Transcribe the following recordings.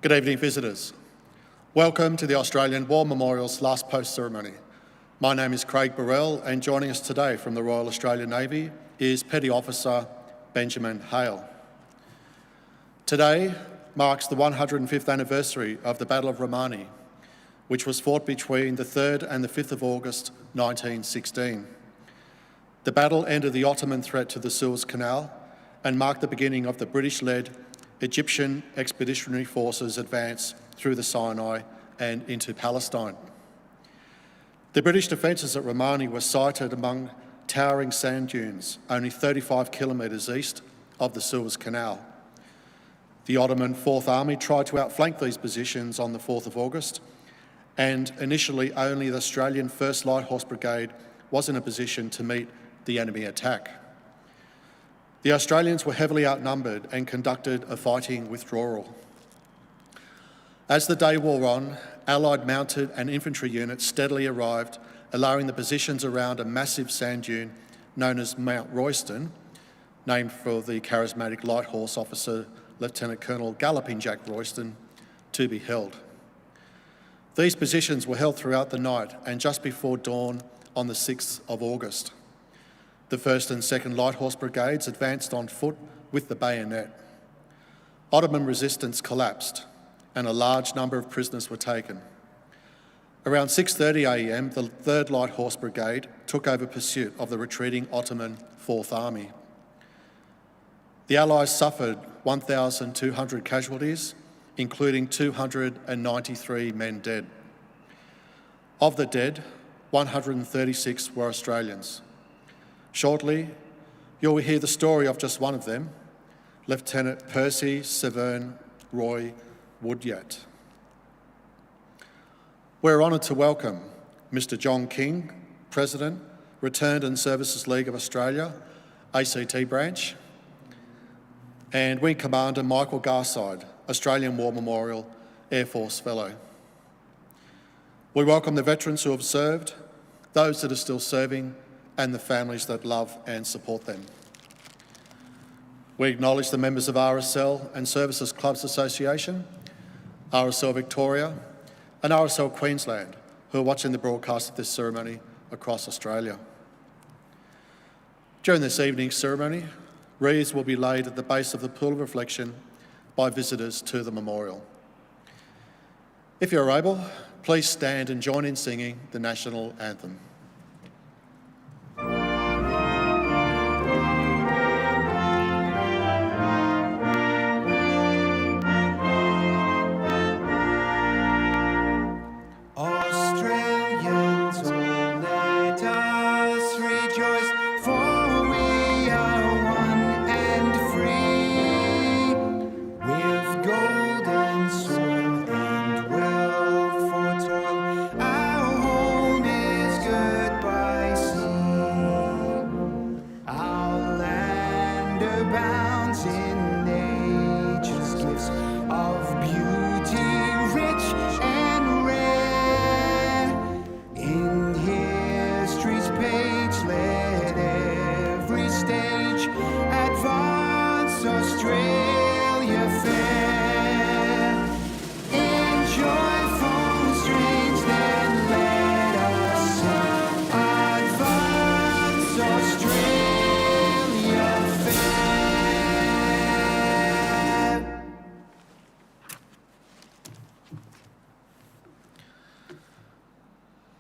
Good evening, visitors. Welcome to the Australian War Memorial's last post ceremony. My name is Craig Burrell, and joining us today from the Royal Australian Navy is Petty Officer Benjamin Hale. Today marks the 105th anniversary of the Battle of Romani, which was fought between the 3rd and the 5th of August 1916. The battle ended the Ottoman threat to the Suez Canal and marked the beginning of the British-led Egyptian Expeditionary Forces advance through the Sinai and into Palestine. The British defences at Romani were sited among towering sand dunes, only 35 kilometres east of the Suez Canal. The Ottoman Fourth Army tried to outflank these positions on the 4th of August, and initially only the Australian 1st Light Horse Brigade was in a position to meet the enemy attack. The Australians were heavily outnumbered and conducted a fighting withdrawal. As the day wore on, Allied mounted and infantry units steadily arrived, allowing the positions around a massive sand dune known as Mount Royston, named for the charismatic light horse officer Lieutenant Colonel Galloping Jack Royston, to be held. These positions were held throughout the night and just before dawn on the 6th of August. The 1st and 2nd Light Horse Brigades advanced on foot with the bayonet. Ottoman resistance collapsed and a large number of prisoners were taken. Around 6:30 a.m, the 3rd Light Horse Brigade took over pursuit of the retreating Ottoman Fourth Army. The Allies suffered 1,200 casualties, including 293 men dead. Of the dead, 136 were Australians. Shortly, you'll hear the story of just one of them, Lieutenant Percy Severn Woodyatt. We're honoured to welcome Mr. John King, President, Returned and Services League of Australia, ACT branch, and Wing Commander Michael Garside, Australian War Memorial Air Force Fellow. We welcome the veterans who have served, those that are still serving, and the families that love and support them. We acknowledge the members of RSL and Services Clubs Association, RSL Victoria, and RSL Queensland, who are watching the broadcast of this ceremony across Australia. During this evening's ceremony, wreaths will be laid at the base of the pool of reflection by visitors to the memorial. If you're able, please stand and join in singing the national anthem.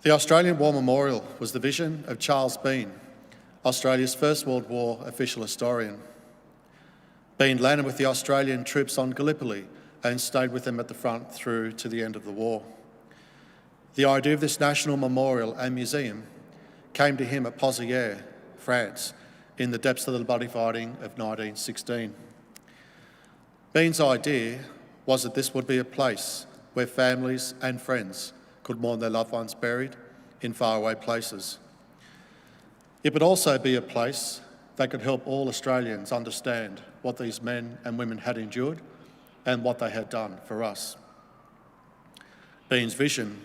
The Australian War Memorial was the vision of Charles Bean, Australia's First World War official historian. Bean landed with the Australian troops on Gallipoli and stayed with them at the front through to the end of the war. The idea of this national memorial and museum came to him at Pozières, France, in the depths of the bloody fighting of 1916. Bean's idea was that this would be a place where families and friends could mourn their loved ones buried in faraway places. It would also be a place that could help all Australians understand what these men and women had endured and what they had done for us. Bean's vision,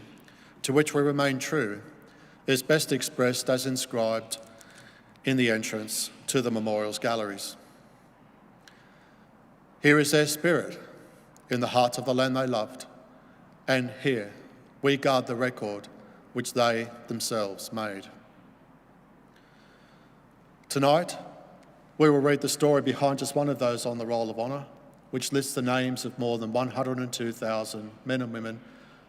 to which we remain true, is best expressed as inscribed in the entrance to the memorial's galleries. Here is their spirit, in the hearts of the land they loved, and here we guard the record which they themselves made. Tonight, we will read the story behind just one of those on the Roll of Honour, which lists the names of more than 102,000 men and women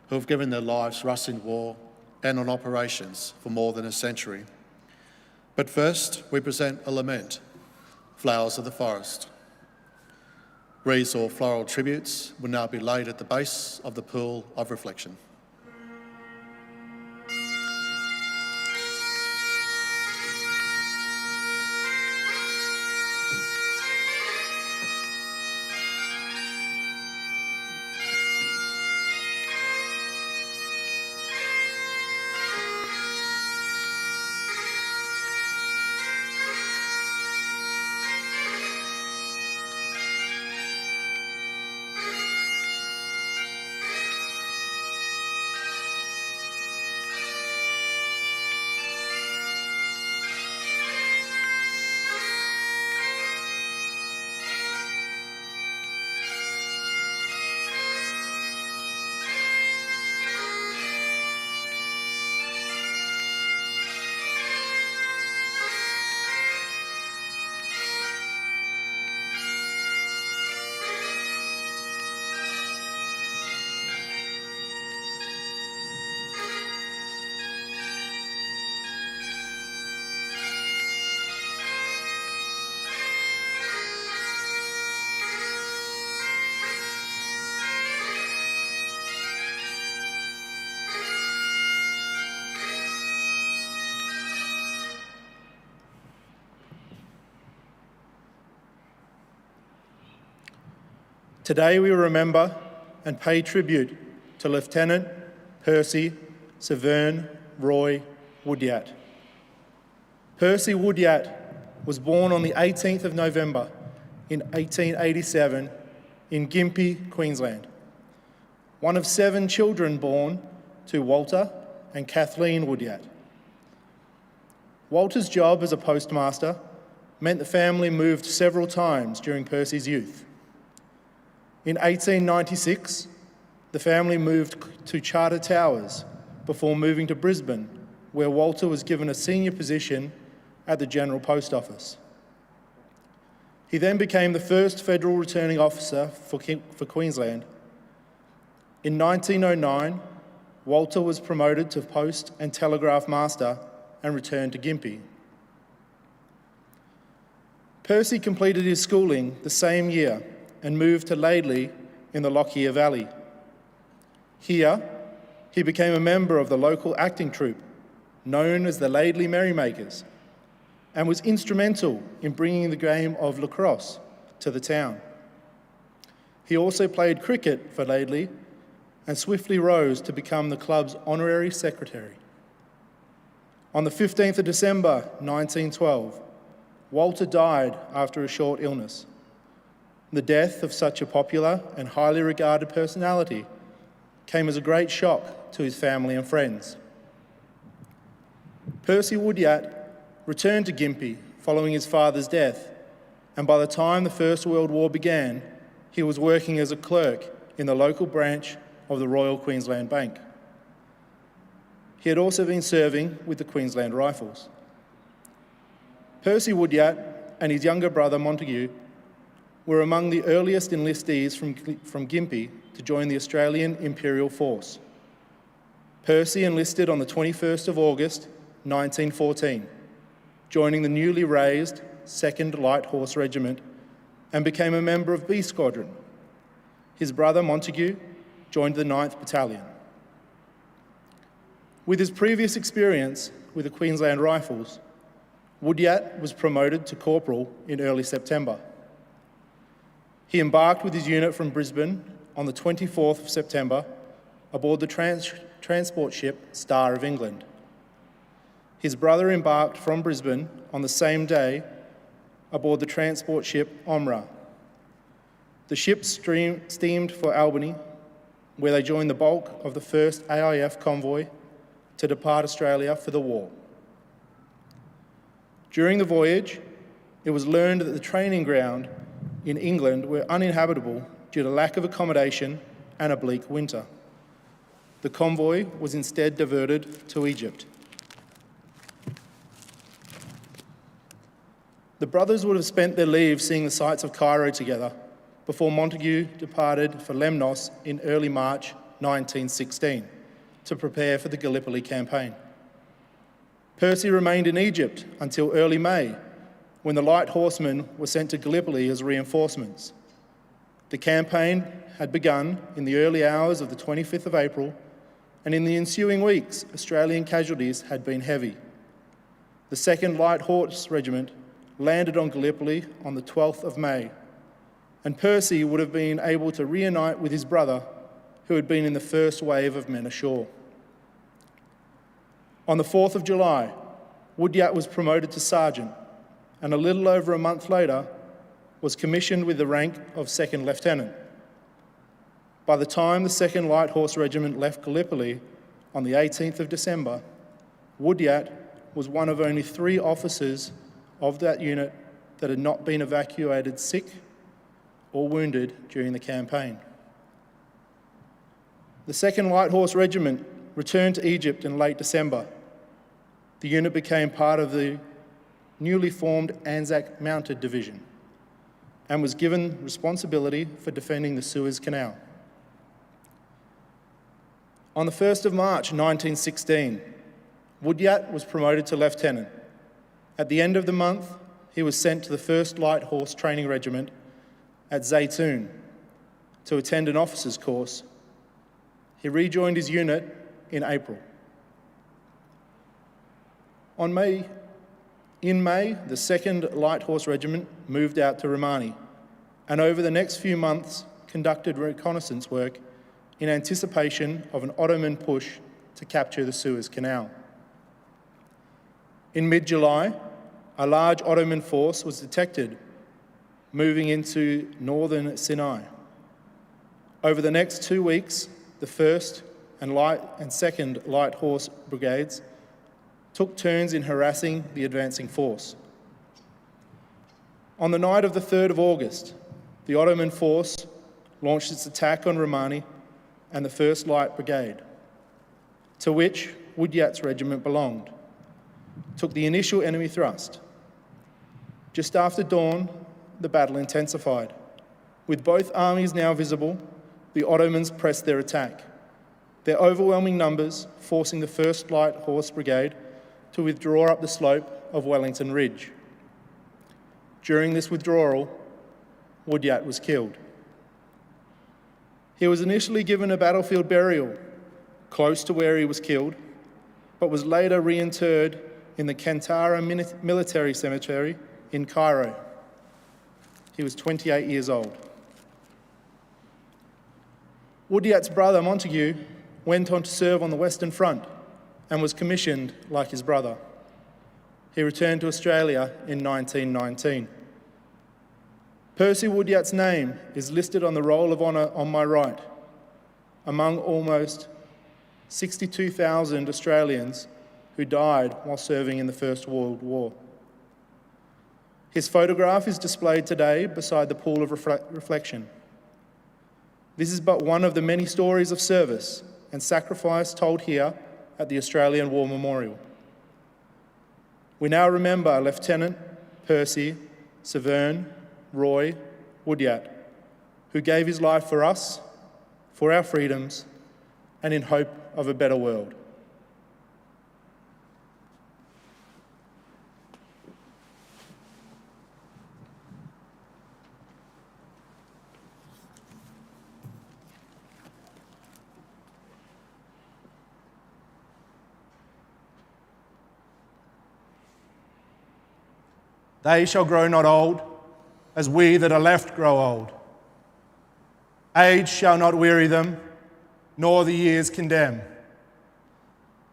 who have given their lives for us in war and on operations for more than a century. But first, we present a lament, Flowers of the Forest. Wreaths or floral tributes will now be laid at the base of the pool of reflection. Today we remember and pay tribute to Lieutenant Percy Severn Roy Woodyatt. Percy Woodyatt was born on the 18th of November in 1887 in Gympie, Queensland. One of 7 children born to Walter and Kathleen Woodyatt. Walter's job as a postmaster meant the family moved several times during Percy's youth. In 1896, the family moved to Charter Towers before moving to Brisbane, where Walter was given a senior position at the General Post Office. He then became the first federal returning officer for Queensland. In 1909, Walter was promoted to Post and Telegraph Master and returned to Gympie. Percy completed his schooling the same year and moved to Laidley in the Lockyer Valley. Here, he became a member of the local acting troupe, known as the Laidley Merrymakers, and was instrumental in bringing the game of lacrosse to the town. He also played cricket for Laidley and swiftly rose to become the club's honorary secretary. On the 15th of December 1912, Walter died after a short illness. The death of such a popular and highly regarded personality came as a great shock to his family and friends. Percy Woodyatt returned to Gympie following his father's death, and by the time the First World War began, he was working as a clerk in the local branch of the Royal Queensland Bank. He had also been serving with the Queensland Rifles. Percy Woodyatt and his younger brother Montague were among the earliest enlistees from Gympie to join the Australian Imperial Force. Percy enlisted on the 21st of August 1914, joining the newly raised 2nd Light Horse Regiment and became a member of B Squadron. His brother Montague joined the 9th Battalion. With his previous experience with the Queensland Rifles, Woodyatt was promoted to corporal in early September. He embarked with his unit from Brisbane on the 24th of September aboard the transport ship Star of England. His brother embarked from Brisbane on the same day aboard the transport ship Omra. The ship steamed for Albany, where they joined the bulk of the first AIF convoy to depart Australia for the war. During the voyage, it was learned that the training ground in England were uninhabitable due to lack of accommodation and a bleak winter. The convoy was instead diverted to Egypt. The brothers would have spent their leave seeing the sights of Cairo together before Montague departed for Lemnos in early March 1916 to prepare for the Gallipoli campaign. Percy remained in Egypt until early May, when the light horsemen were sent to Gallipoli as reinforcements. The campaign had begun in the early hours of the 25th of April, and in the ensuing weeks, Australian casualties had been heavy. The 2nd Light Horse Regiment landed on Gallipoli on the 12th of May, and Percy would have been able to reunite with his brother, who had been in the first wave of men ashore. On the 4th of July, Woodyatt was promoted to sergeant, and a little over a month later was commissioned with the rank of 2nd Lieutenant. By the time the 2nd Light Horse Regiment left Gallipoli on the 18th of December, Woodyatt was one of only 3 officers of that unit that had not been evacuated sick or wounded during the campaign. The 2nd Light Horse Regiment returned to Egypt in late December. The unit became part of the newly formed Anzac Mounted Division and was given responsibility for defending the Suez Canal. On the 1st of March 1916, Woodyatt was promoted to lieutenant. At the end of the month, he was sent to the 1st Light Horse Training Regiment at Zaytoun to attend an officer's course. He rejoined his unit in April. In May, the 2nd Light Horse Regiment moved out to Romani, and over the next few months conducted reconnaissance work in anticipation of an Ottoman push to capture the Suez Canal. In mid-July, a large Ottoman force was detected moving into northern Sinai. Over the next 2 weeks, the 1st and 2nd Light Horse Brigades took turns in harassing the advancing force. On the night of the 3rd of August, the Ottoman force launched its attack on Romani and the 1st Light Brigade, to which Woodyatt's regiment belonged, took the initial enemy thrust. Just after dawn, the battle intensified. With both armies now visible, the Ottomans pressed their attack, their overwhelming numbers forcing the 1st Light Horse Brigade to withdraw up the slope of Wellington Ridge. During this withdrawal, Woodyatt was killed. He was initially given a battlefield burial close to where he was killed, but was later reinterred in the Kantara Military Cemetery in Cairo. He was 28 years old. Woodyatt's brother Montague went on to serve on the Western Front and was commissioned like his brother. He returned to Australia in 1919. Percy Woodyatt's name is listed on the Roll of Honour on my right, among almost 62,000 Australians who died while serving in the First World War. His photograph is displayed today beside the pool of reflection. This is but one of the many stories of service and sacrifice told here at the Australian War Memorial. We now remember Lieutenant Percy Severn Roy Woodyatt, who gave his life for us, for our freedoms, and in hope of a better world. They shall grow not old, as we that are left grow old. Age shall not weary them, nor the years condemn.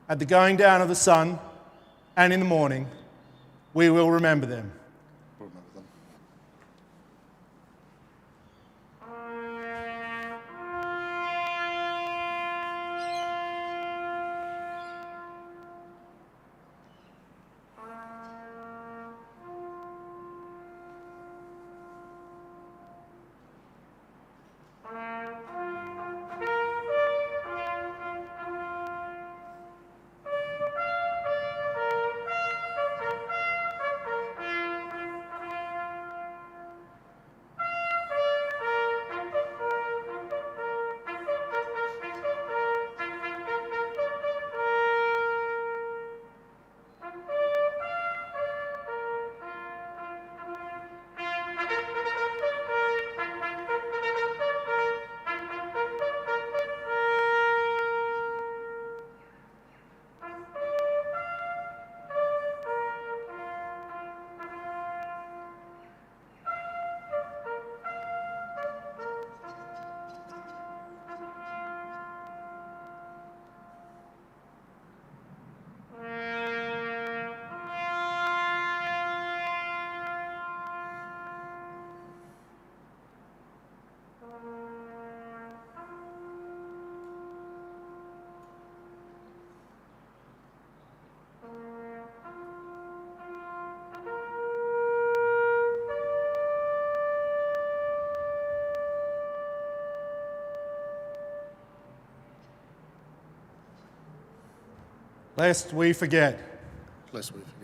At the going down of the sun and in the morning, we will remember them. lest we forget. Lest we forget.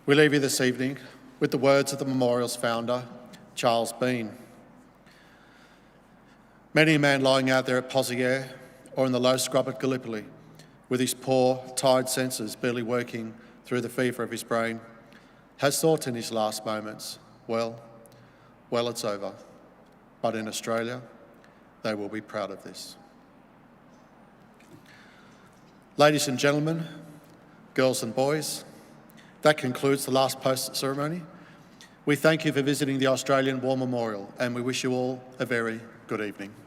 We leave you this evening with the words of the memorial's founder, Charles Bean. Many a man lying out there at Pozieres or in the low scrub at Gallipoli, with his poor, tired senses barely working through the fever of his brain, has thought in his last moments, well, it's over. But in Australia, they will be proud of this. Ladies and gentlemen, girls and boys, that concludes the last post ceremony. We thank you for visiting the Australian War Memorial and we wish you all a very good evening.